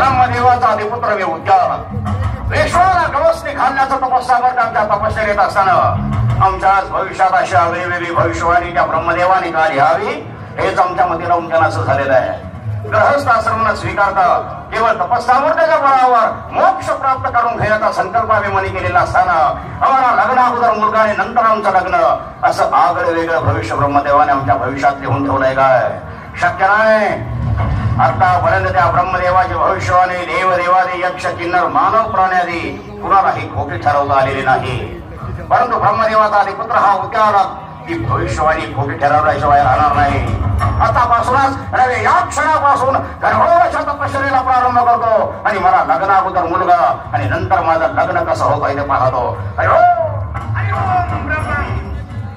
ब्रह्मदेवाचा अधिपुत्र मी उद्यान विश्वाला गवसणी घालण्याचा तपस्सावर आमच्या तपश्चर्येत असताना आमच्याच भविष्यात अशा वेगवेगळी भविष्यवाणी त्या ब्रह्मदेवाने का लिहावी हेच आमच्या मतीला उमजनाचं झालेलं आहे. गृहस्थ आश्रम स्वीकारता केवळ तपस्सामर्थ्याच्या बळावर मोक्ष प्राप्त करून घेण्याचा संकल्प आम्ही मनी केलेला असताना आम्हाला लग्न अगोदर मुलगा आणि नंतर आमचं लग्न असं आगळं वेगळं भविष्य ब्रह्मदेवाने आमच्या भविष्यात लिहून ठेवलंय काय? शक्य नाही. आतापर्यंत त्या ब्रह्मदेवाची भविष्यवाणी देवदेवादी यक्ष किन्नर मानव प्राण्यादी कुणालाही खोटी ठरवता आलेली नाही. परंतु ब्रह्मदेवाचा अधिपुत्र हा उद्यानात ती भविष्यवाणी खोटी ठरवल्याशिवाय राहणार नाही. आतापासूनच रवी या क्षणापासून गर्भोच्या तपश्चर्येला प्रारंभ करतो आणि मला लग्न अगोदर मुलगा आणि नंतर माझं लग्न कसं होत आहे ते पाहतो.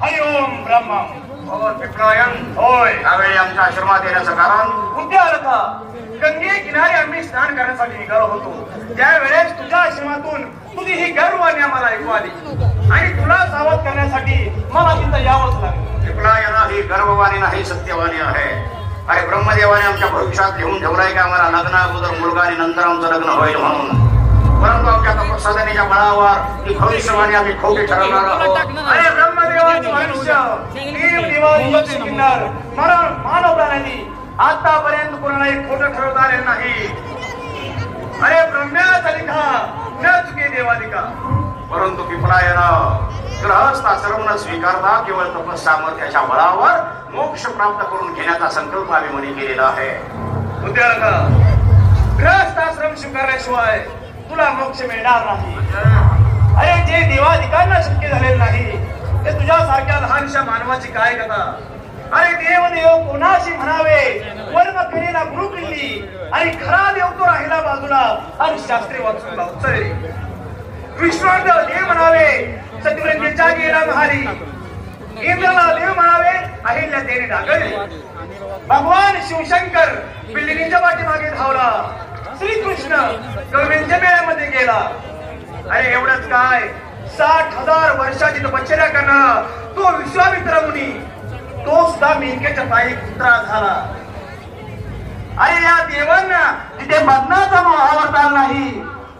हरिओम ब्रह्म होय. यावेळी आमच्या आश्रमात येण्याचं कारण उद्यालका गंगे किनारी आम्ही स्नान करण्यासाठी निघालो होतो. त्यावेळेस तुझ्या आश्रमातून तुझी ही गर्ववाणी आम्हाला ऐकू आली आणि तुला सावध करण्यासाठी मला तिथं यावंच लागलं. विप्लायना ही गर्ववाणी नाही सत्यवाणी आहे. अरे ब्रह्मदेवाने आमच्या भविष्यात लिहून ठेवलाय की आम्हाला लग्न अगोदर मुलगा आणि नंतर आमचं लग्न होईल म्हणून. परंतु आमच्या तपस्साधनेच्या बळावर ही भविष्यवाणी आम्ही खोटी ठरवणार आहोत. अरे ब्रह्मदेवाचे आयुष्य देवदेवाची किन्नर मानव प्राण्यांनी आतापर्यंत कोणालाही खोटं ठरवता आले नाही. अरे ब्रह्म्याचा लिखा न चुके देवालिका. परंतु विप्लायना गृहस्थ आश्रम स्वीकारता केवळ तपस्सामर्थ्याच्या बळावर मोक्ष प्राप्त करून घेण्याचा संकल्प आम्ही मनी केलेला आहे. उद्यालका गृहस्थ आश्रम स्वीकारल्याशिवाय तुला मोक्ष मिळणार नाही. अरे जे देवाधिकांना शक्य झालेलं नाही ते तुझ्यासारख्या लहानशा मानवाची काय कथा. अरे देवदेव कोणाशी म्हणावे वर्म करेला गुरु किल्ली आणि खरा देव तो राहिला बाजूला आणि शास्त्री वाचून लावचळे. विश्वार्थ देव म्हणावे सत्यव्रतेच्या गेला महारी. इंद्राला देव म्हणावे अहिल्या देवी डागळली. भगवान शिवशंकर बिल्डिंगच्या पाठीमागे धावला. श्रीकृष्ण गौरींच्या मेळ्यामध्ये गेला. अरे एवढंच काय 60,000 वर्षाची तपश्चर्या करणारा तो विश्वामित्र मुनी तो सुद्धा मेंढक्याच्या पायी कुत्रा झाला. अरे या देवांना तिथे बदनाचा मोहावरता नाही.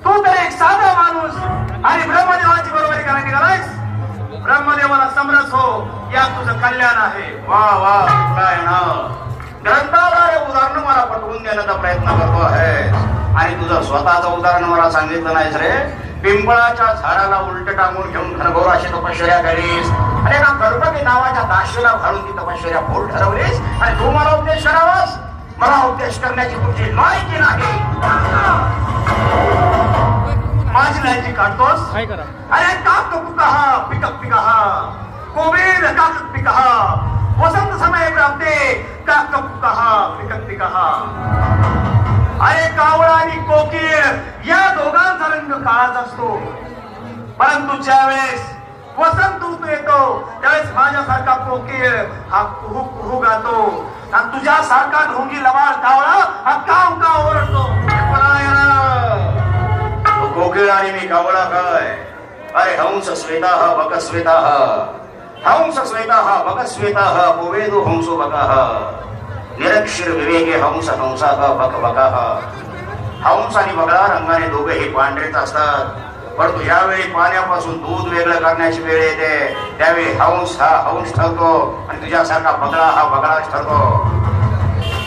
तू तर एक साधा माणूस आणि ब्रह्मदेवाची बरोबरी करायला निघालायस. ब्रह्मदेवाला समरस हो यात तुझं कल्याण आहे. वा वा विप्लायना ग्रंथाद्वारे उदाहरण मला पटवून देण्याचा प्रयत्न करतो आहे आणि तुझं स्वतःचं उदाहरण मला सांगितलं नाहीस रे. पिंपळाच्या झाडाला उलट टांगून घेऊन घनघोर अशी तपश्चर्या केलीस आणि एका कर्पकी नावाच्या दाशीला घालून ती तपश्चर्या फोड ठरवलीस आणि तू मला उपदेश करावास. मला उपदेश करण्याची तुझी लायकी नाही. माझी लायकी काढतोस. अरे काक पुकहा पिकक पिकहा कोविद काक पिकहा वसंत समय प्राप्ते काक पुकहा पिकक पिकहा. अरे कावळा आणि कोकिळ या दोघांचा रंग काळाच असतो. परंतु ज्यावेळेस वसंत ऋतू येतो त्यावेळेस माझ्यासारखा कोकिळ हा कुहू कुहू गातो आणि तुझ्यासारखा ढोंगी लवाळ कावळा हा काव काव ओरडतो. कोकिळ आणि मी कावळा काय? अरे हंस श्वेताः बकश्वेताः हंस श्वेताः बकश्वेताः कोवेदो हंसो बकाः निरक्षर विवेके हंस हंसाः बक बकाः. हंस आणि बगळा रंगाने दोघेही पांढरेच असतात. परंतु ज्यावेळी पाण्यापासून दूध वेगळं करण्याची वेळ येते त्यावेळी हंस हा हंस ठरतो आणि तुझ्यासारखा बगळा हा बगळाच ठरतो.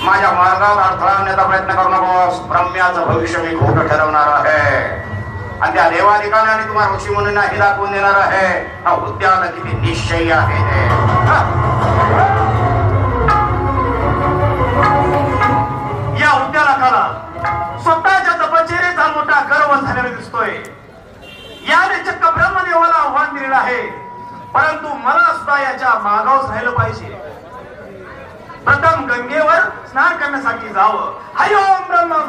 माझ्या मार्गात अडथळा आणण्याचा प्रयत्न करू नकोस. ब्रह्म्याचं भविष्य मी खोटं ठरवणार आहे आणि त्या देवाधिकाने आणि तुम्हाला ऋषी मुनींना हे दाखवून देणार आहे हा उद्यान किती निश्चयी आहे ते. या उद्यानाला स्वतःच्या तपश्चर्येचा मोठा गर्व झालेला दिसतोय. याने चक्क ब्रह्मदेवाला आव्हान दिलेलं आहे. परंतु मला सुद्धा याच्या मागावर राहिलं पाहिजे. प्रथम गंगेवर स्नान करण्यासाठी जावं. हरिओम ब्रह्म.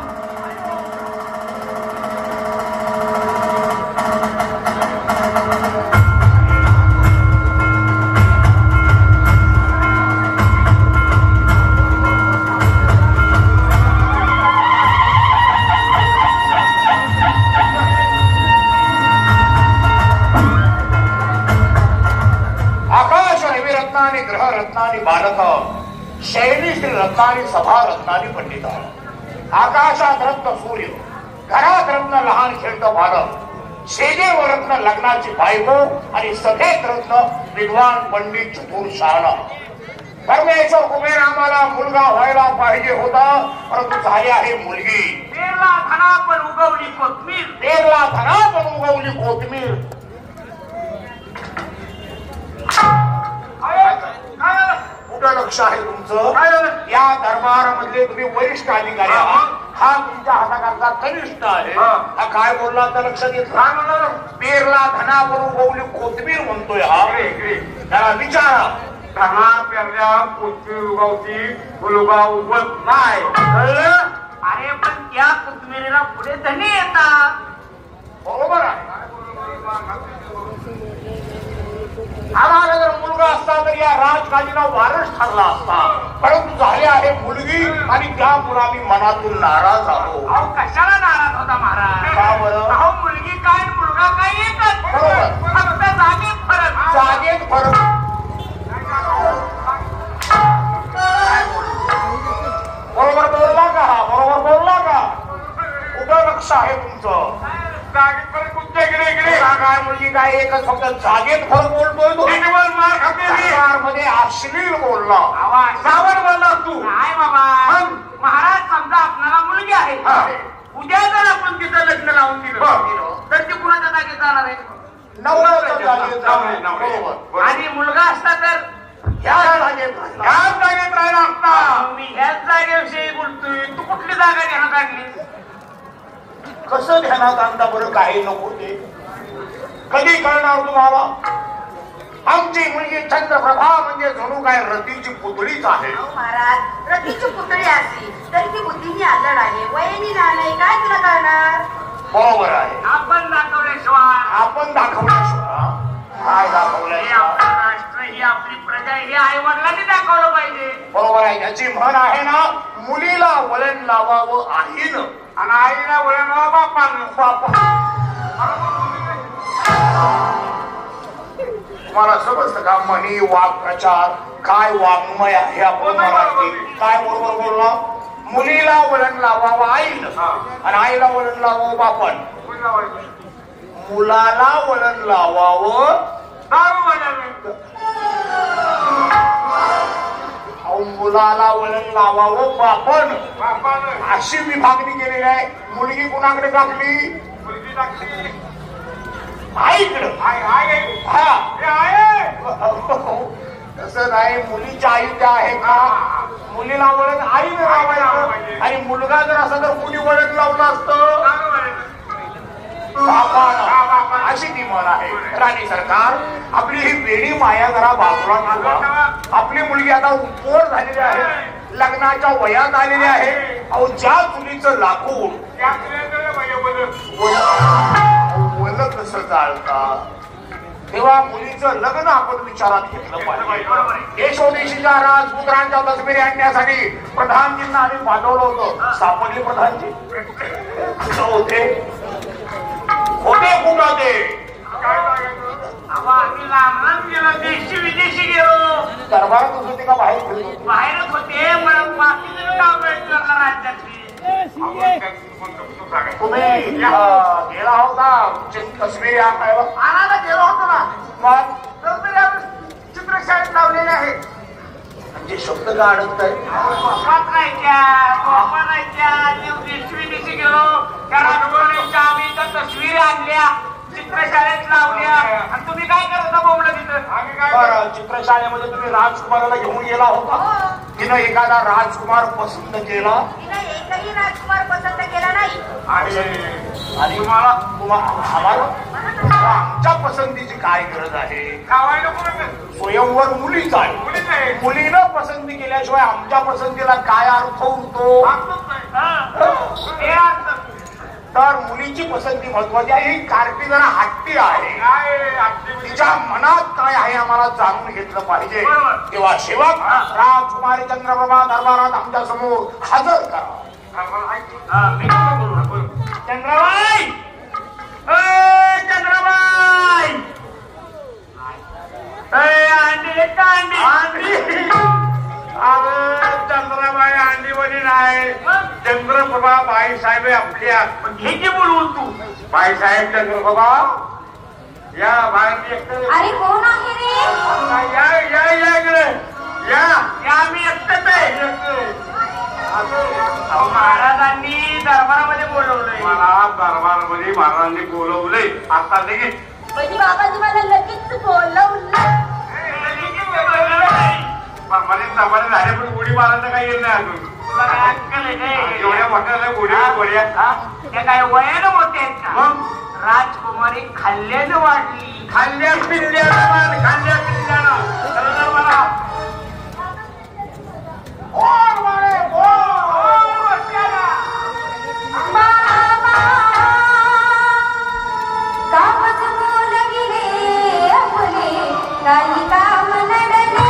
ग्रह रत्नानी बालक शैली श्री रत्नानी सभा रत्नानी पंडित. आकाशात रत्न सूर्य, घरात रत्न लहान खेळतं बालक, शेजेवर रत्न लग्नाची बायको आणि सभेत रत्न विद्वान पंडित चतुर शहाणा. परमेश्वर कुबेर आम्हाला मुलगा व्हायला पाहिजे होता, परंतु झाली आहे मुलगी. पेरला धना पण उगवली कोथमीर, पेरला धना पण उगवली कोथमीर. कुठं लक्ष आहे तुमचं? या दरबारामधले तुम्ही वरिष्ठ अधिकारी आहात, हा तुमच्या हाताखालचा कनिष्ठ आहे. हा काय बोलला तर लक्षात घेतला? पेरला धना पण उगवली कोथमीर म्हणतोय हा. त्याला विचारा, धना पेरल्या कोथमीर उगवती, मुलगा उगवत नाही. कळलं? अरे पण त्या कोथमिरीला पुढे धनी येतात. बरोबर आहे. आम्हाला जर मुलगा असता तर या राजकाजीला वारस ठरला असता, परंतु झाले आहे मुलगी आणि त्यामुळे आम्ही मनातून नाराज आहोत. अहो कशाला नाराज होता महाराज? का बरं? अहो मुलगी काय मुलगा काय एकच, बरोबर. फक्त जागेत फरक. जागेत फरक. बरोबर बोलला का? बरोबर बोलला का? कुठं लक्ष आहे तुमचं? जागेत फरक कुठच्या इकडे इकडे काय मुलगी काय एकच, फक्त जागेत फरक बोलतोय तो. मार खाते मध्ये अश्लील बोलला. सावध बोलला तू. नाही बाबा, महाराज समजा आपल्याला मुलगी आहे, उद्या जर आपण तिचं लग्न लावून दिलं तर ती कुणाच्या जागेत जाणार आहे? नवऱ्याच्या जागेत जाणार. बरोबर. आणि मुलगा असता तर ह्या जागेत राहिला असता. मी ह्याच जागेविषयी बोलतोय. तू कुठली जागा घेणं काढली? कसं ध्यानात आणता बरं? काही नको ते कधी कळणार तुम्हाला? आमची मुलगी चंद्रप्रभा म्हणजे जणू काय रतीची पुतळीच आहे. महाराज, रतीची पुतळी असली तरी ती बुद्धीने आजड आहे, वयाने लहान आहे, काय तुला कळणार? बरोबर आहे. आपण दाखवल्याशिवाय, आपण दाखवल्याशिवाय काय हे दाखवल्याशिवाय? आपलं राष्ट्र, ही आपली प्रजा, हे आई वडिलांनी दाखवलं पाहिजे. बरोबर आहे. त्याची म्हण आहे ना, मुलीला वळण लावावं आईनं आणि आईला वळण बापानं. तुम्हाला समजतं का? म्हणी, वाक्प्रचार, काय वाङ्मय आहे आपण मराठी. काय बरोबर बोलला? मुलीला वळण लावावं आईनं आणि आईला वळण लावावं बापन. मुलाला वळण लावावं मुलाला वळण लावावं बापन. अशी विभागणी केलेली आहे. मुलगी कुणाकडे टाकली? आईकडं. हा, तसं नाही. मुलीच्या आई त्या आहे का? मुलीला वळण आईने लावायचं आणि मुलगा जर असं तर मुली वळण लावलं असतं बापानं. अशी ती म्हण आहे. राणी सरकार, आपली ही वेडी माया जरा बाजूला ठेवा. आपली मुलगी आता उपवर झालेली आहे, लग्नाच्या वयात आलेली आहे. अहो ज्या चुलीचं लाकूड वल कसं जाळता, तेव्हा मुलीचं लग्न आपण विचारात घेतलं पाहिजे. देशोदेशीच्या राजपुत्रांच्या तस्बिरी आणण्यासाठी प्रधानजींना आम्ही पाठवलं होतं. सापडले प्रधानजी? होते कुठं ते? आम्ही लांब लांब गेलो, देशी विदेशी गेलो. दरबारातच होते का बाहेर फिरत? बाहेरच होते. बाकीचे गाव भेटलं राज्यातली. तुम्ही गेला होता तस्बिरी आणायला? आणायला गेलो होतो ना. मग चित्रशाळेत लावलेले आहे. म्हणजे शब्द का अडकत आहे? देशी विदेशी गेलो, आम्ही त्या तस्वीरी आणल्या, चित्रशाळेत लावल्या. आणि तुम्ही काय करता बोमलं तिथं? बरं, चित्रशाळेमध्ये तुम्ही राजकुमाराला घेऊन गेला होता. तिनं एखादा राजकुमार पसंत केला? तिला एकही राजकुमार पसंत केला नाही. आणि आम्हाला आमच्या पसंतीची काय गरज आहे? स्वयंवर मुलीच आहे. मुलीनं पसंती केल्याशिवाय आमच्या पसंतीला काय अर्थ उरतो? तर मुलीची पसंती महत्वाची आहे. ही कार्टी जरा हट्टी आहे. तिच्या मनात काय आहे आम्हाला जाणून घेतलं पाहिजे. तेव्हा सेवक राजकुमारी चंद्रप्रभा दरबारात आमच्या समोर हजर करा. चंद्रबाई, चंद्रबाई, अंडी अरे चंद्रबाई अंडीवरी नाही, चंद्रप्रभा बाईसाहेब आपल्या हे की बोलवून तू बाईसाहेब चंद्रप्रभा या बाहेर एकटं अरे कोण आहे रे? या या या इकडे या या मी एकटंच आहे. अहो, महाराजांनी दरबारामध्ये बोलवलंय. मला दरबारमध्ये महाराजांनी बोलवलंय आता लगेच. म्हणजे बाबाजी मला लगेच बोलवलं. मध्ये दरबारात झाले पण गोडी मारायचं काही येत नाही अजून. तुला काय अक्कल आहे काय? एवढ्या मोठ्या गोड्या त्या काय वयानं मोठे आहेत का? मग राजकुमारी खाल्ल्यानं वाढली. खाल्ल्या पिल्ल्यानं खाल्ल्या पिल्ल्यानं चला मला कामच बोलविले आपले काही काम नडले.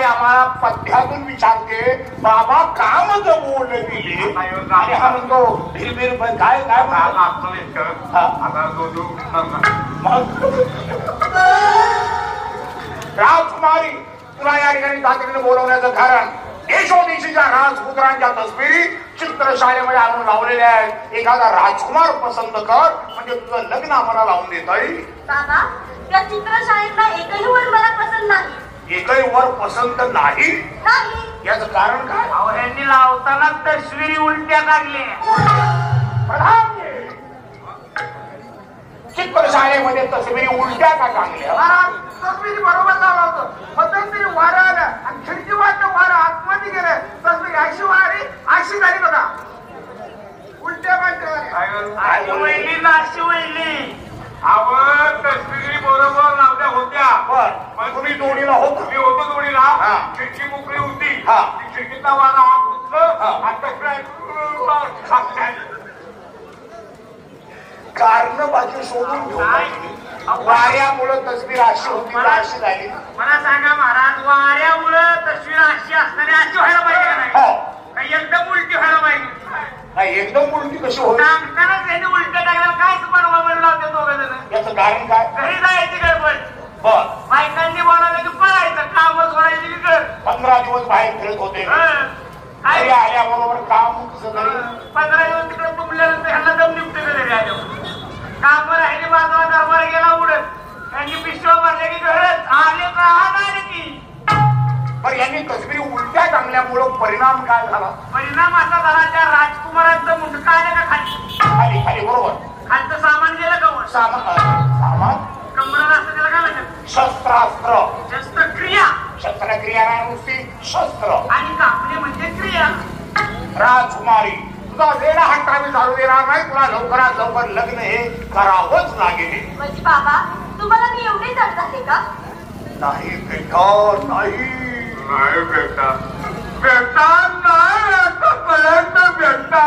आम्हाला पथ्यातून विचारते बाबा काम बोलले दिले आणि हा म्हणतो भिरभिर काय काय राजकुमारी तुला या ठिकाणी तातडीने बोलवण्याचं कारण देशोदेशीच्या राजपुत्रांच्या तस्बिरी चित्रशाळेमध्ये आणून लावलेल्या आहेत. एखादा राजकुमार पसंत कर म्हणजे तुझं लग्न आम्हाला लावून देता येईल. बाबा त्या चित्रशाळेतला एकही वर मला पसंत नाही. एकही वर पसंत नाही नाही याचं कारण काय? अहो ह्यांनी लावताना तस्विरी उलट्या काढल्या. चित्रशाळेमध्ये तस्बिरी उलट्या का काढल्या? तस्विरी बरोबर लावला होतं. मध्यंतरी वारं आलं आणि खिडकी वाटलं वारं आतमध्ये गेलं. तस्विरी अशी वारी अशी झाली बघा. उलट्या पाहिजे वहिली अशी वहिली. आवड तस्विरी बरोबर लावल्या होत्या पण तुम्ही जोडीला होता? मी होतो जोडीला. खिडकी मोकळी होती. खिडकीचा वारा हात उचलं कारण बाजू शोधून घेऊ. वाऱ्यामुळे तस्वीर अशी होती अशी झाली. मला सांगा महाराज वाऱ्यामुळं तस्वीर अशी असणारी अशी व्हायला पाहिजे का नाही? काही एकदम उलटी व्हायला पाहिजे. एकदम उलटी कशी होती? सांगतानाच त्यांनी उलट्या टाकल्या. काय बनवा म्हणलं होते दोघं जण. याचं कारण काय? घरी जायची गडबड. बर बायकांनी बोलावलं की पळायचं. काम सोडायची की घर. 15 दिवस बाहेर फिरत होते. काय आल्याबरोबर काम कसं तरी 15 दिवस तिकडे तुंबल्यानंतर ह्यांना दम निघते घरी आल्यावर. काम राहिली बाजूला दरबार गेला उडत. त्यांनी पिशव्या भरल्या की घरच आले का आले की. पण यांनी तस्वीरी उलट्या टांगल्यामुळे परिणाम काय झाला? परिणाम असा झाला त्या राजकुमारांचं मुंडका आलं का खाली. खाली खाली बरोबर. खालचं सामान गेलं का वर. सामान कंबराला असं त्याला काय म्हणतात? शस्त्रास्त्र. शस्त्रक्रिया. शस्त्रक्रिया नाही नुसती शस्त्र. आणि कापणे म्हणजे क्रिया. राजकुमारी तुझा वेळा हट्टावी चालू देणार नाही. तुला लवकरात लवकर लग्न हे करावंच लागेल. म्हणजे बाबा तुम्हाला मी एवढे जड झाले का? नाही बेटा नाही. नाही बेटा बेटा नाही पर्यंत बेटा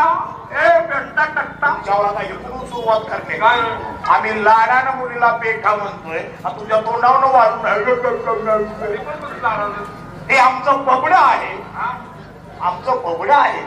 बेटा टक्का तुझ्यावर आता इकडून सुरुवात करणे. काय आम्ही लाडानं मुलीला बेटा म्हणतोय. तुझ्या तोंडावनं वाढून हे आमचं बबडं आहे. आमचं बबडं आहे.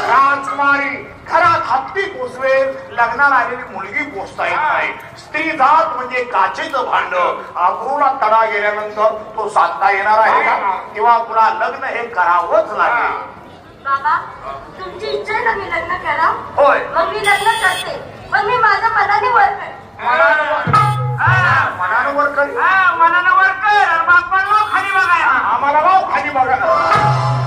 राजकुमारी घरात हत्ती पोचवेल लग्नाला आलेली मुलगी पोचता येत नाही. स्त्री जात म्हणजे काचेचं भांड. आबरूला तडा गेल्यानंतर तो साधता येणार आहे का? किंवा तुला लग्न हे करावंच लागेल. बाबा तुमची इच्छा आहे ना मी लग्न करा? होय मग मी लग्न करते. पण मी माझ्या मनाने वर कर. मनानं वर कर. मनानं वर कर. बापाला खाली बघायला. आम्हाला गाव खाली बघायला.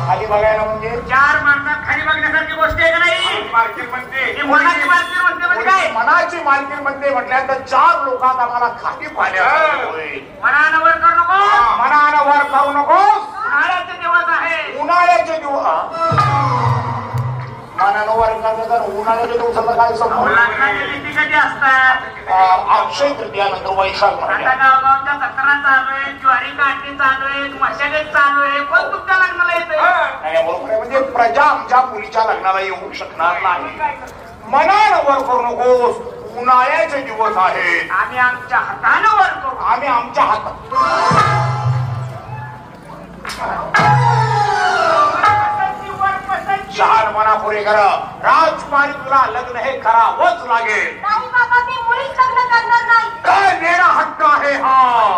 खाली बघायला म्हणजे 4 माणसात खाली बघण्यासारखी गोष्ट आहे का नाही? मालकीन म्हणते मनाची मालकी म्हणते म्हणजे काय? मनाची मालकी म्हणते म्हटल्यानंतर 4 लोकात आम्हाला खाली पाहिल्या. मनानं वर करू नको. मनानं वर करू नकोस. उन्हाळ्याचे दिवस आहे. उन्हाळ्याचे दिवस. मनानं वर करता तर उन्हाळ्याच्या दिवसाला काय संबंध? लग्नाची रीती कधी असतात? अक्षय तृतीयानंतर वैशाख आता महिन्यात. गावगावच्या जत्रा चालू आहे, ज्वारी काढणी चालू आहे, मशागत चालू आहे. पण तुमच्या लग्नाला येतोय. नाही, बरोबर आहे. म्हणजे प्रजा आमच्या मुलीच्या लग्नाला येऊ शकणार नाही. मनानं वर करू नकोस. उन्हाळ्याचे दिवस आहेत. आम्ही आमच्या हातानं वर करू. आम्ही आमच्या हातात. शहाण मना पुरे करा. राजकुमारी तुला लग्न हे करावंच लागेल. नाही बाबा, मी मुळीच लग्न करणार नाही. काय नेणा हट्ट आहे हा?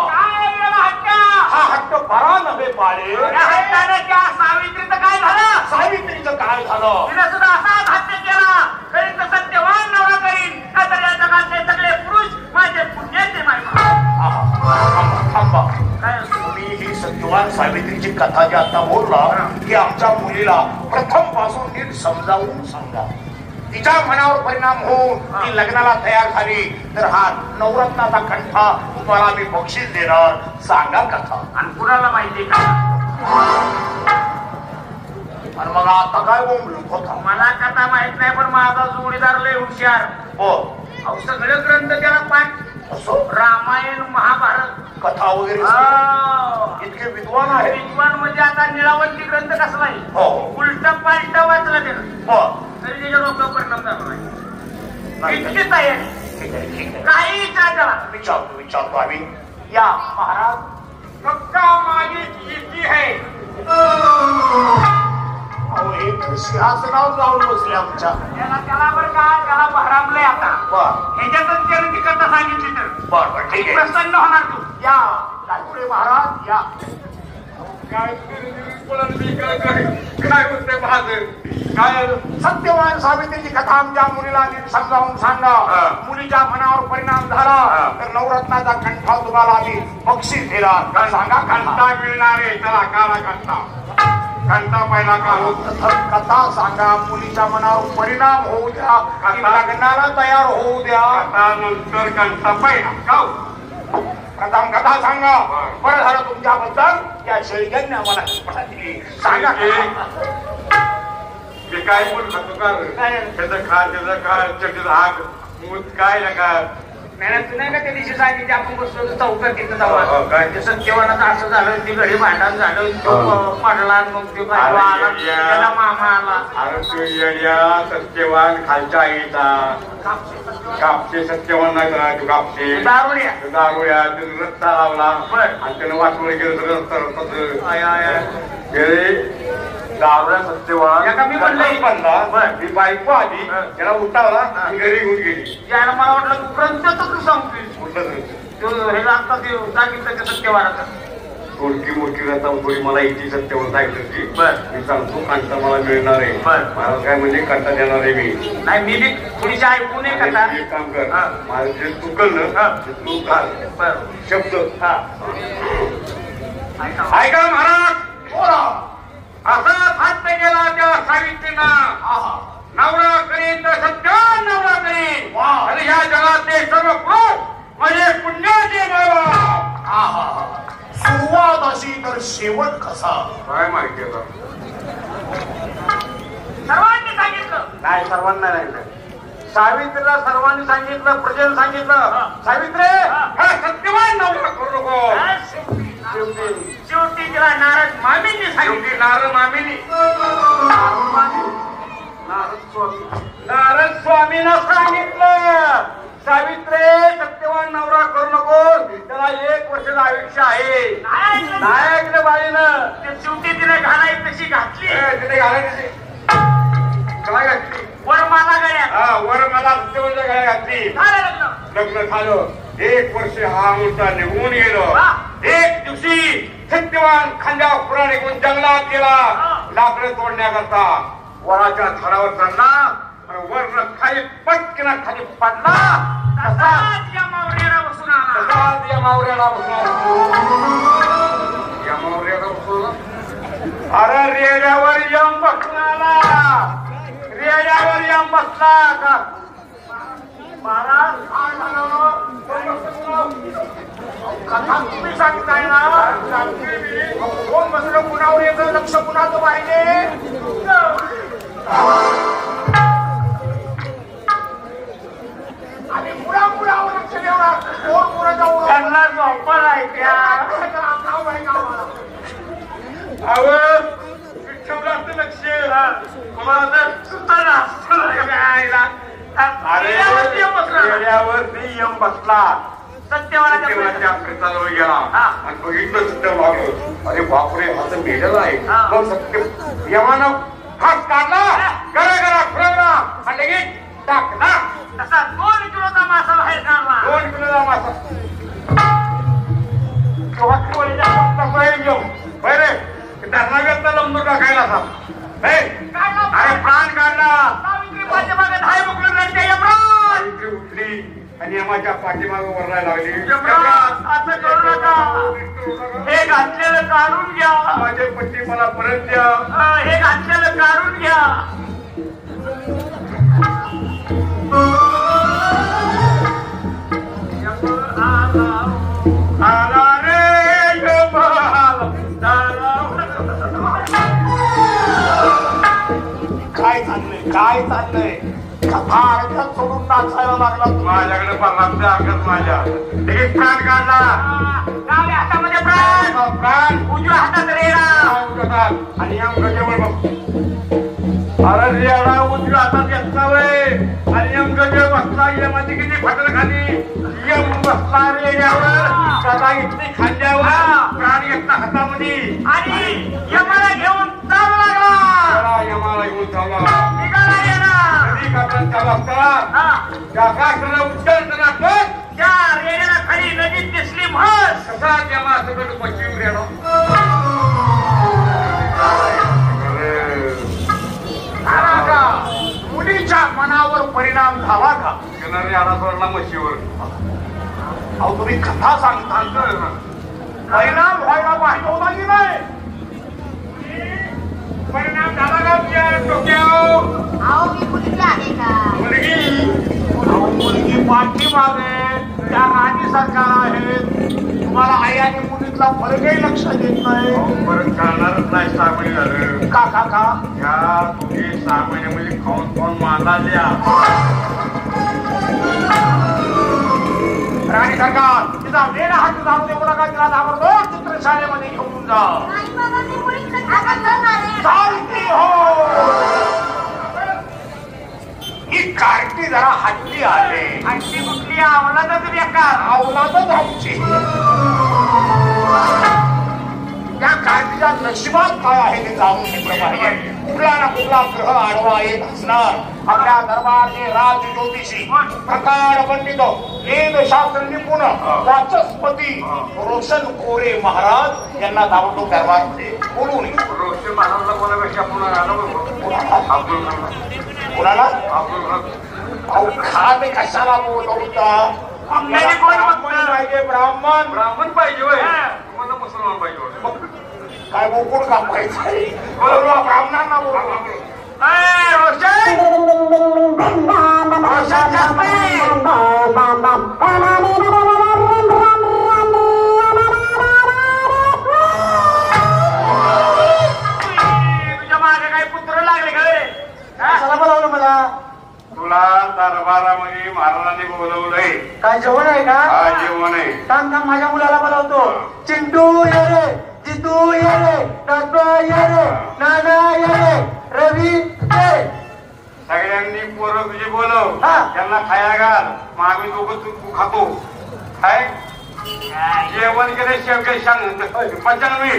काय वेळा हट्ट? हा हट्ट बरा नव्हे पाळे. या हट्टानं त्या सावित्रीचं काय झालं? सावित्रीचं काय झालं? तिने सुद्धा असाच हट्ट केला. करीन तर सत्यवान नवरा करीन. नाहीतर या जगातले सगळे पुरुष माझे पुण्याचे मायबा. थांबा. काय तुम्ही ही सत्यवान सावित्रीची कथा जी आता बोलला की आमच्या मुलीला प्रथम पासून नीट समजावून सांगा. तिच्या मनावर परिणाम होऊन ती लग्नाला तयार झाली तर हा नवरत्नाचा कंठा तुम्हाला मी बक्षीस देणार. सांगा कथा. आणि कुणाला माहिती का? आणि मग आता काय बोंबलत होता? मला कथा माहित नाही, पण माझा जोडीदार लय हुशार. हो. अहो सगळे ग्रंथ त्याला पाठ. रामायण, महाभारत, कथा वगैरे इतके विद्वान आहे. विद्वान म्हणजे आता निळावंती ग्रंथ कसला आहे? हो. उलट पालट वाचलं त्यानं, तरी त्याच्या डोक्यावर परिणाम झाला नाही. इतकी तयारी. ठीक आहे, ठीक आहे. काही विचार त्याला. विचारतो आम्ही. या महाराज. पक्का माझी जिद्दी आहे. अहो हे तर सिंहासनावर जाऊन बसले आमच्या. त्याला बरं का, त्याला भरामलंय आता. ह्याच्यातच त्यानं ती कथा सांगितली तर बरं, ठीक आहे. प्रसन्न होणार तू. या काय पुढे महाराज या. काय होते माझं काय? सत्यवान सावित्रीची कथा आमच्या मुलीला नीट समजावून सांगा. मुलीच्या मनावर परिणाम झाला तर नवरत्नाचा कंठा तुम्हाला आम्ही बक्षीस देणार. सांगा कंटा मिळणार आहे. त्याला काला कंटा. कंटा पहिला काढू. कथा सांगा. मुलीच्या मनावर परिणाम होऊ द्या. लग्नाला तयार होऊ द्या. नंतर कंटा पहिला गाव. प्रथम कथा सांगा. बरं झालं तुमच्याबद्दल या शेळक्यांनी आम्हाला कथा दिली. सांगा. मी काय बोल खातो का? त्याचं खा, त्याचं खा, त्याचं हाक मूत काय नका. मॅडम तू नाही का त्या दिवशी सांगितलं आपण बसलो चौकात तिथं जाऊ. काय? ते सत्यवानाचं असं झालं, ती घडी भांडण झालं, तो पडला, मग ते बायको आला, त्याला मामा आला. अरे तू येड्या सत्यवान खालच्या आईचा. कापसे सत्यवान नाही का? तू कापसे दारुड्या. दारूया त्यानं रस्ता लावला आणि त्यानं वाचवलं गेलं तर रस्ता दारुड्या सत्यवान एका मी म्हणलं बनला. मी बायको आली, त्याला उठावला आणि घरी घेऊन गेली. यायला मला वाटलं तू ग्रंथ तू सांगतोय. कुठलं तो हे आता ते सांगितलं ते सत्यवानाचं. थोडकी मोठी रस्ता थोडी मला इथे सत्यवान सांगितली. बर. मी सांगतो कंटा मला मिळणार आहे. मला काय म्हणजे कंटा देणार आहे मी. नाही मी बी थोडीशी ऐकून आहे का? एक काम कर. माझं जे चुकल ना ते तू घाल. बर. शब्द ऐका महाराज. बोला. असा हट्ट गेला त्या सावित्रीनं. नवरा करीन तर सत्यवान नवरा करीन. आणि ह्या जगातले सर्व पुरुष म्हणजे पुण्याचे बाबा. सुरुवात अशी तर शेवट कसा? काय माहिती आता? सर्वांनी सांगितलं. नाही सर्वांना नाही. सावित्रीला सर्वांनी सांगितलं, प्रजेला सांगितलं. सावित्री हा सत्यवान नवरा करू नको. शेवटी तिला नारद मामींनी सांगितले. नारद मामीनी नारद स्वामीनं सांगितलं, सावित्रे सत्यवान नवरा करू नको. त्याला 1 वर्षाचं आयुष्य आहे. नायक बाईनं ते शेवटी तिने घालाय तशी घातली. तिथे घालायची काय घातली? वरमाला गळ्यात. वर मला सत्यवानच्या गळ्या घातली. झालं लग्न. लग्न झालं. 1 वर्ष हा मुलगा निघून गेलो. एक दिवशी सत्यवान खांद्या पुरा निघून जंगलात गेला लाकडं तोडण्याकरता. वराच्या झाडावर चढला वरनं खाली पटकन खाली पडला तसाच या मावऱ्याला बसून अरे रेड्यावर यम बसून आला रेड्यावर यम बसला का महाराज कथा तुम्ही सांगताय ना कोण बसलं कुणावर येतं लक्ष कुणाचं पाहिजे आणि कुणावर लक्ष देणार कोण कुणाच्या त्यांना झोपण आहे त्या ठेवलं असतं लक्ष रेड्यावर यम बसला सत्यवानाच्या प्रेताजवळ गेला आणि बघितलं सत्य मागं अरे बापरे हा तर मेलेला आहे मग सत्य यमानं हात काढला गरा गरा फिरवला आणि लगेच टाकला तसा 2 किलोचा मासा बाहेर काढला 2 किलोचा मासा बरे धरणाव्यातला लंबूर टाकायला असा अरे प्राण काढला पाठीमागे धाय बुकडून उठली आणि यमाच्या पाठीमागे वरलाय लागली असं करू नका हे घातलेलं काढून घ्या माझे पट्टी मला परत द्या हे घातलेलं काढून घ्या आला रे काय चाललंय कथा अर्घ्यात सोडून नाचायला लागला माझ्याकडे परमात्म्या अर्घ्यात माझ्या एक प्राण काढला डाव्या हातामध्ये प्राण उजव्या हातात रेडा आणि यम गजेवर अरे रेडा उजव्या हातात घेतला वय आणि यम गजे बसला यमाची किती फाटल खाली यम बसला रेड्यावर सदा इथली खांद्यावर प्राण घेतला हातामध्ये आणि यमाला घेऊन चालू लागला यमाला घेऊन चालला त्या रेड्याला खाली नदीत दिसली म्हस कसा जमा सगळं पश्चिम रेडो मुलीच्या मनावर परिणाम झाला का येणारे आडासवरला म्हशीवर अहो तुम्ही कथा सांगता परिणाम व्हायला पाहिजे होता की नाही परिणाम झाला का अहो मी मुलगी आहे का मुलगी पाठीमागे त्या राणी सरकार आहेत तुम्हाला आई आणि मुलीतला फरकही लक्ष देत नाही फरक करणारच नाही 6 महिने झालं का ह्या तुम्ही 6 महिन्यामध्ये खाऊन मांडाल्या राणी सरकार तिचा वेळ हात जाऊ देऊ नका तिला ताबडतोब चित्रशाळेमध्ये घेऊन जा ही कार्टी जरा हट्टी आले हट्टी कुठली अवलादच बेकार अवलादच आमची त्या कार्टीच्या नशिबात काय आहे ते जाणून घेतलं पाहिजे कुठला ना कुठला ग्रह आडवा येत असणार आपल्या दरबारचे राज ज्योतिषी प्रकार पंडित वेदशास्त्र निपुण वाचस्पती रोशन कोरे महाराज यांना ताबडतोब दरबारमध्ये बोलवून रोशन महाराजला बोलापेक्षा पुन्हा कोणाला अहो खात कशाला बोलवता पाहिजे ब्राह्मण पाहिजे तुम्हाला मुसलमान पाहिजे काय बोकुड काम पाहिजे ब्राह्मणांना बोलवा तुझ्या मागे काही पुत्र लागले का रे बोलावलं मला तुला दरबारामध्ये महाराजांनी बोलवलंय काय जेवण आहे का जेवण आहे सांग माझ्या मुलाला बोलावतो चिंटू ये रे जितू ये रे काका ये रे नाना ये रे रवी ये सगळ्यांनी पोरं तुझे बोलव त्यांना खायला घाल मग आम्ही दोघं तू खातो काय जेवण केलं शेवटी सांग पंचानवी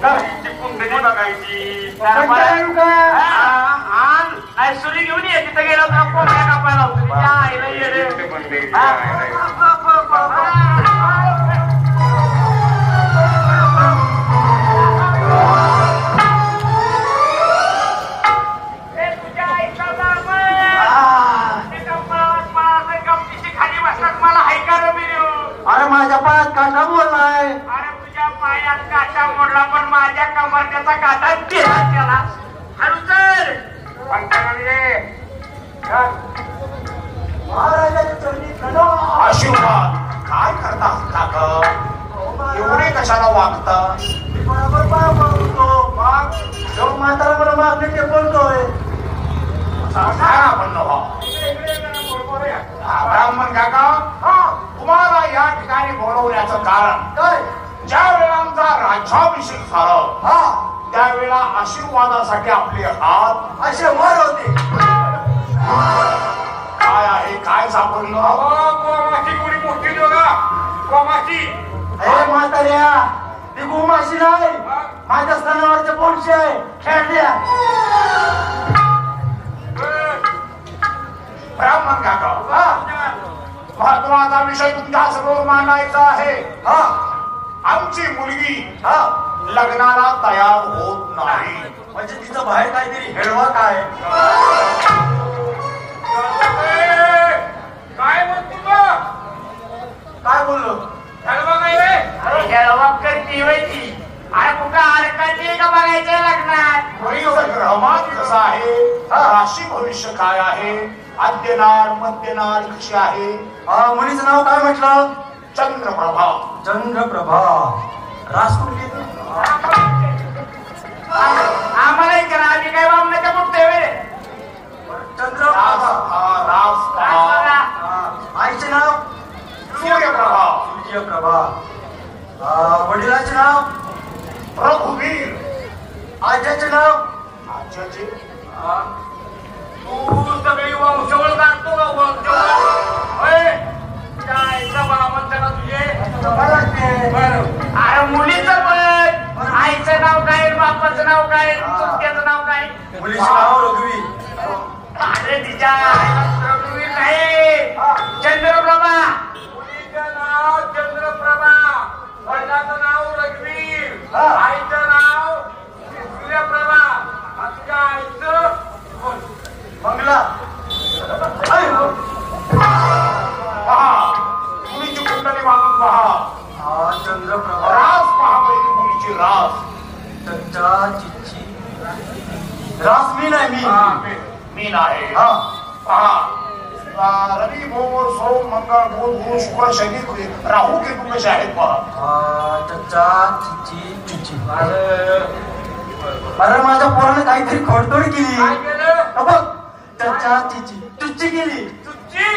कुंडली बघायची सुरी घेऊन ये तिथे गेला तर कोंबड्या कापायला काटा बोललाय. अरे तुझ्या पायात काटा मोडला पण माझ्या कमरण्याचा काटा केला त्याला. हळू चल. महाराजाच्या चरणी प्रणाम. आशीर्वाद. काय करता काका एवढे कशाला वागता? बरोबर पाय मागतो. माग जो म्हातारा मला मागणे ते बोलतोय. ब्राह्मण काका तुम्हाला या ठिकाणी बोलवण्याचं कारण काय? ज्या वेळेला आमचा राज्याभिषेक झाला त्यावेळेला आशीर्वादासाठी आपले हात असे वर होते. काय आहे काय सापडलं? कोमाची कोणी मोठी दोघा कोमाची. हे म्हाताऱ्या ती गोमाशी नाही माझ्या स्तनावरचे बोलशे आहे. खेळल्या. ब्राह्मण काका महत्वाचा विषय तुमच्या समोर मांडायचा आहे. आमची मुलगी लग्नाला तयार होत नाही. म्हणजे तिचं बाहेर काहीतरी हेळवा काय? काय म्हणतो काय बोललो? हेळवा काय रे? अरे हेळवा करती व्हायची. अरे कुठं अडकायची का बघायचंय लग्नात? मुलीचं ग्रहमान कसं आहे? राशी भविष्य काय आहे? आद्यनाळ मध्यनाळ कशी आहे? मुलीचं नाव काय म्हटलं? चंद्रप्रभा. चंद्रप्रभा. रास कुठली? आम्हाला विचारा आम्ही काय बामण्याच्या पुढते वे. चंद्रप्रभा. आईचे नाव? सूर्यप्रभा. सूर्यप्रभा. वडिलाचे नाव? रघुवीर. आज्याचे नाव? आज्याचे तू सगळी वंशवळ काढतो का वंशवळ? काय सभा म्हणता ना तुझे? अरे मुलीचं पण आईचं नाव काय बापाचं नाव काय चुलत्याचं नाव काय? मुलीचे नाव रघुवीर. अरे तिच्या आईला रघुवीर नाही चंद्रप्रभा. मुलीचं नाव चंद्रप्रभा वडिलाचं नाव रघुवीर आईचं नाव सूर्यप्रभा. तुझ्या आईचं बंगला. पहा मुलीची कुंडली मागून पहा. चंद्रप्रभा. रास पहा पहिली मुलीची रास. चच्चा चिच्ची. रास मी नाही मी. मीन आहे. हा. पहा रवी भोर सोम मंगळ बुध गुरु शुक्र शनी राहू केतू कसे आहेत पहा. चच्चा चिच्ची चिच्ची. अरे माझ्या पोराने काहीतरी खोडतोड केली. काय केलं? बघ चच्चा चिच्ची चुच्ची केली. चुच्ची?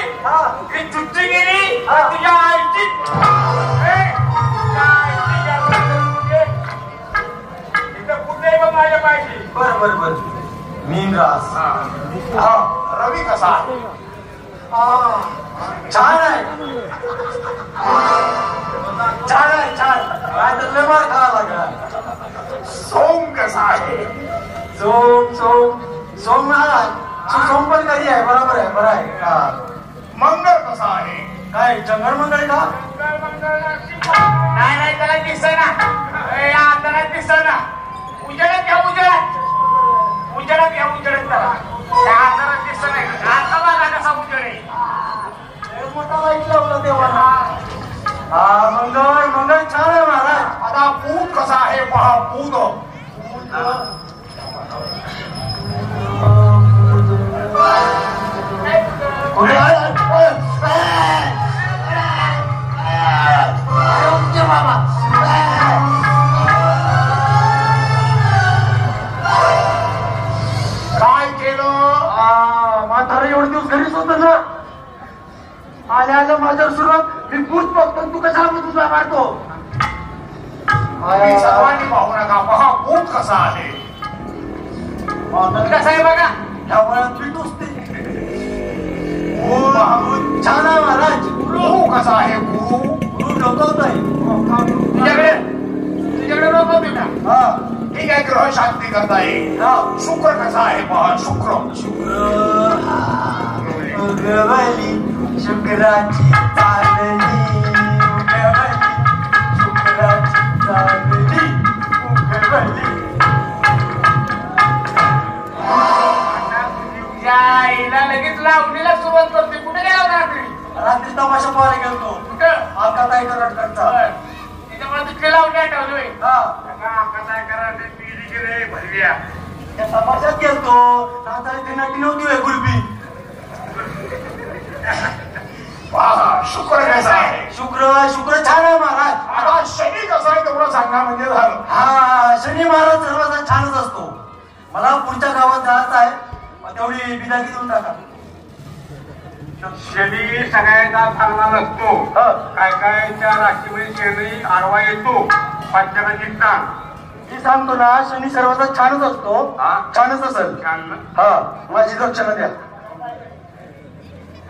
ही चुच्ची गेली तुझ्या आईची. तुझ्या आईची इथं कुठे ग माझ्या पाहिजे? बर बर बर. मीन रास. रवी कसा आहे? छान आहे. छान आहे छान. काय तर लय मार खावा लागला. सोम कसा आहे? सोम सोम सोम महाराज. सोम पण कधी आहे? बरोबर आहे. बरं आहे. मंगळ कसा आहे? काय जंगल मंगळ का? नाही नाही त्याला दिसतंय ना. आता दिसतंय ना. उजेडात घ्या उजेडात. उजेडात घ्या उजेडात त्याला. त्या आजारात दिसत नाही. आता बघा कसा उजेड आहे. मोठा लाईट लावला देवाला. मंगळ मंगळ छान आहे महाराज. आता पूत कसा आहे पहा. पूत काय केलं? म्हातारा एवढे दिवस घरीच होत ना. आल्या आल्या माझ्यावर सुरुवात. मी पूत बघतो तू कसा तुझा मारतो. तुम्ही सर्वांनी पाहू नका. पहा पूत कसा आहे. कसं आहे बघा. ह्या वयात मी टोचते. छान आहे महाराज. गुरु कसा आहे? गुरु गुरु डोकवत आहे. तुझ्याकडे रोग होते का? ठीक आहे. ग्रह शांती करता येईल. शुक्र कसा आहे पहा. शुक्र उगवली शुक्राची चालली. उगवली शुक्राची चालली. उगवली. तुझ्या आईला लगेच लावणीला सुरुवात करते. कुठे गेला होता रात्री? रात्री तमाशा पाहायला गेलतो. कुठं? आता काय करत करता. तिथले लावले आठवलोय काय करा ते पिली गेले भरल्या त्या समाजात गेलतो आता ते नटी नव्हती गुलबी शुक्र कसा आहे शुक्र छान आहे महाराज. आता शनी कसा आहे तेवढं सांगणार म्हणजे झालं. हा शनी महाराज सर्वांचा छानच असतो. मला पुढच्या गावात जायचं आहे तेवढी बिदागी देऊन टाका. शनी सगळ्यांचा चांगला नसतो. काय काय त्या राशीमध्ये शनी आडवा येतो पंचगतीत ना मी सांगतो ना शनी सर्वांचा छानच असतो. छानच असेल. छान ना. हा माझी लक्षणं द्या.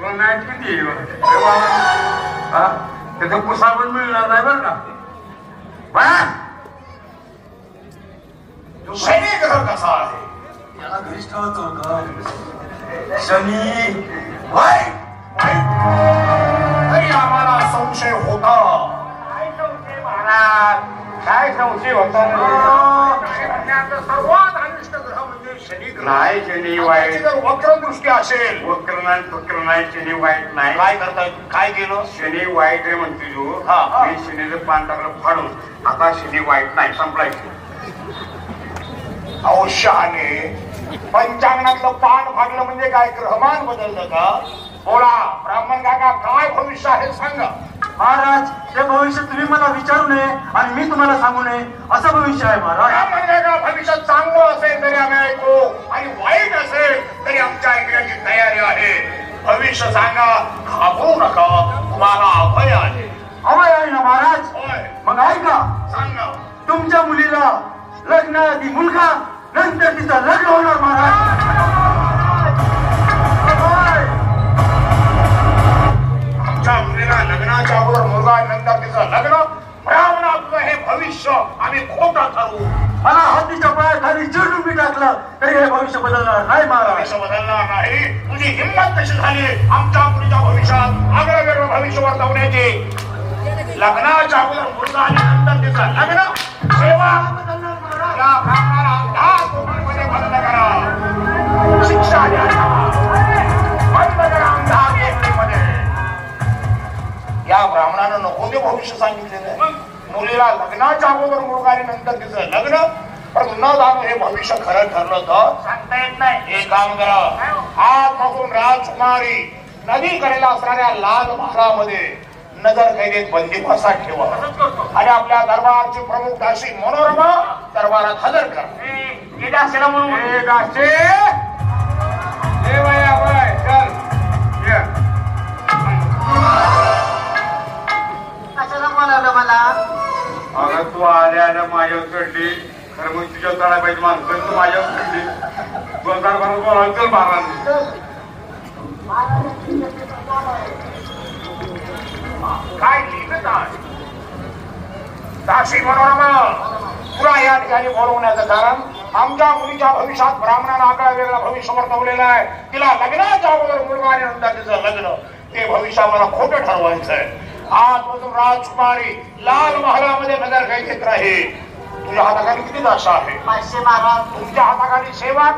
नाईट किती हा त्याचा पुसा पण मिळणार नाही बरं का. शनी ग्रह कसा आहे याला घरीच ठेवायचं होतं. शनी तरी आम्हाला संशय होता. काय संशय होता सर्वात अनिष्ट ग्रह म्हणजे शनी ग्रह. नाही शनी वाईट जर वक्रदृष्टी असेल वक्र नाही शनी वाईट नाही. काय करताय काय केलं शनी वाईट आहे म्हणते तू. हा. मी शनीचं पान टाकलं फाडून आता शनी वाईट नाही संपलायचं. औषाने पंचांगणातलं पान फाडलं म्हणजे काय ग्रहमान बदललं का. बोला ब्राह्मण काका काय भविष्य आहे सांगा. महाराज ते भविष्य तुम्ही मला विचारू नये आणि मी तुम्हाला सांगू नये असं भविष्य आहे महाराज. ब्राह्मण काका भविष्य चांगलं असेल तरी आम्ही ऐकू आणि वाईट असेल तरी आमच्या ऐकण्याची तयारी आहे. भविष्य सांगा घाबरू नका तुम्हाला अभय आहे. अभय आहे ना महाराज. होय मग ऐका सांगा. तुमच्या मुलीला लग्नाआधी मुलगा नंतर तिचं लग्न होणार महाराज. आमच्या मुलीला लग्नाच्या अगोदर मुलगा नंतर तिचं लग्न. ब्राह्मणाचं हे भविष्य आम्ही खोटं ठरवू. मला हत्तीच्या पायाखाली चिरडून मी टाकलं तरी हे भविष्य बदलणार नाही महाराज. भविष्य बदलणार नाही. तुझी हिंमत कशी झाली आमच्या मुलीच्या भविष्यात आगळं वेगळं भविष्य वर्तवण्याची. लग्नाच्या अगोदर मुलगा आणि नंतर तिचं लग्न. सेवा या ब्राह्मणाला 10 कोकणमध्ये बंद करा. शिक्षा द्या बंद करा 10 कोकणीमध्ये. या ब्राह्मणानं नको ते भविष्य सांगितलेलं. मुलीला लग्नाच्या अगोदर मुलगा आणि नंतर तिचं लग्न. परंतु न जाणं हे भविष्य खरं ठरलं तर सांगता येत नाही. हे काम करा आजपासून राजकुमारी नदीकडेला असणाऱ्या लाल महालामध्ये नजर कैदेत बंदीवासात ठेवा आणि आपल्या दरबारची प्रमुख दासी मनोरमा दरबारात हजर करा. कशाला बोलावलं मला. अगं तू आल्या माझ्यावर चढली खरं मग तुझ्या चढाय पाहिजे माणसं तू माझ्यावर चढली. 2-4 बोलायचं चल महाराज. काय लिहित आहे दासी मनोरमा तुला या ठिकाणी बोलवण्याचं कारण आमच्या मुलीच्या भविष्यात ब्राह्मणानं आगळा वेगळा भविष्य वर्तवलेलं आहे. तिला लग्नाच्या अगोदर मुलगा आणि नंतर तिचं लग्न. ते भविष्य आम्हाला खोटं ठरवायचं आहे. आजपासून राजकुमारी लाल महालामध्ये नजर कैदेत राहील. तुझ्या हाताखाली किती दासा आहे. 500 महाराज. तुमच्या हाताखाली सेवक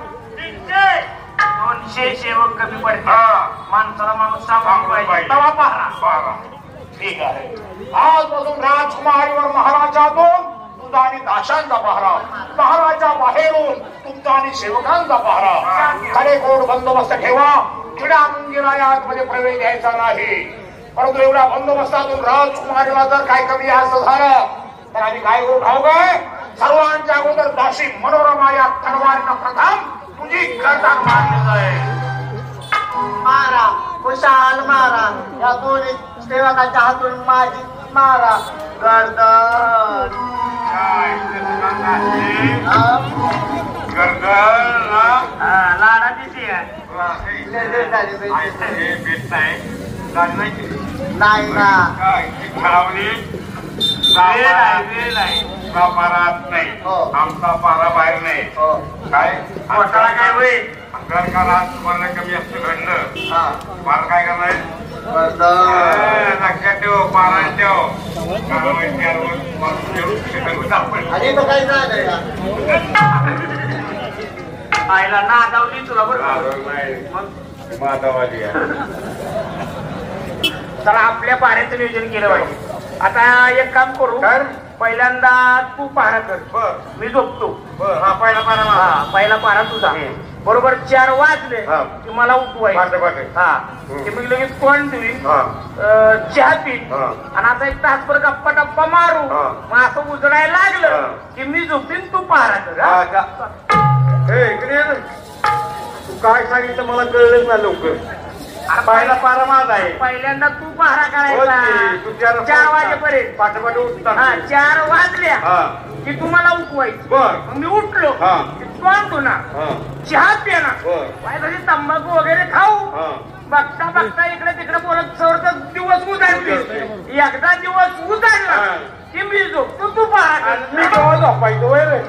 200 सेवक कमी पडते. माणसाला माणूस सांगून पाहिजे तवा पहा. ठीक आहे. आजपासून राजकुमारीवर महाराजातून तुझा आणि दाशांचा पहरा. महाराजा बाहेरून तुमचा आणि सेवकांचा पहरा. कडेकोट बंदोबस्त ठेवा. किडा मुंगीला या आतमध्ये प्रवेश द्यायचा नाही. परंतु एवढ्या बंदोबस्तातून राजकुमारीला जर काय कमी असं झालं तर आम्ही काय करू ठाऊक आहे. सर्वांच्या अगोदर दासी मनोरमा या तलवारीनं प्रथम तुझी गर्दन मारली जाईल. मारा खुशाल मारा. या दोन्ही सेवकाच्या हातून माझी मारा गर्दन. लाडाची नाही ना पारात नाही. आमचा पारा बाहेर नाही. काय घोटाळा काय होईल. अंगार का राजकुमारला कमी असतं घडलं पार काय करणार. लक्षात ठेव पारा ठेव. आईला नादावली तुला बरोबर. माधवाली तर आपल्या पाण्याचं नियोजन केलं पाहिजे. आता एक काम करू काय? पहिल्यांदा तू पहारा कर बर मी झोपतो बर हा पहिला पारा हा पहिला पहारा तुझा बरोबर 4 वाजले हा. की मला उठवायचं पाटे पाटे हा की मी लगेच कोण देईन हा चहा पीन हा. आणि आता एक तासभर गप्पा टप्पा मारू हा. मग असं उजडायला हा. लागलं की मी झोपीन तू पहारा कर हा? हा का हे इकडे ये ना. तू काय सांगितलं मला कळलंच ना लवकर पहिला पारा माझा आहे पहिल्यांदा तू पहारा हो की, तू करायचा 4 वाजेपर्यंत पाटे पाटे उठता हा 4 वाजल्या हा की तुम्हाला उठवायचं बर मग मी उठलो हा. की तोंड धुणार हा चहा पिणार बर माझ्यासाठी तंबाखू वगैरे खाऊ हा बघता बघता इकडे तिकडे बोलत सवरता दिवस उजाडले एकदा दिवस उजाडला हा. की मी झोपतो तू पहारा मी केव्हा झोपायचो वय रे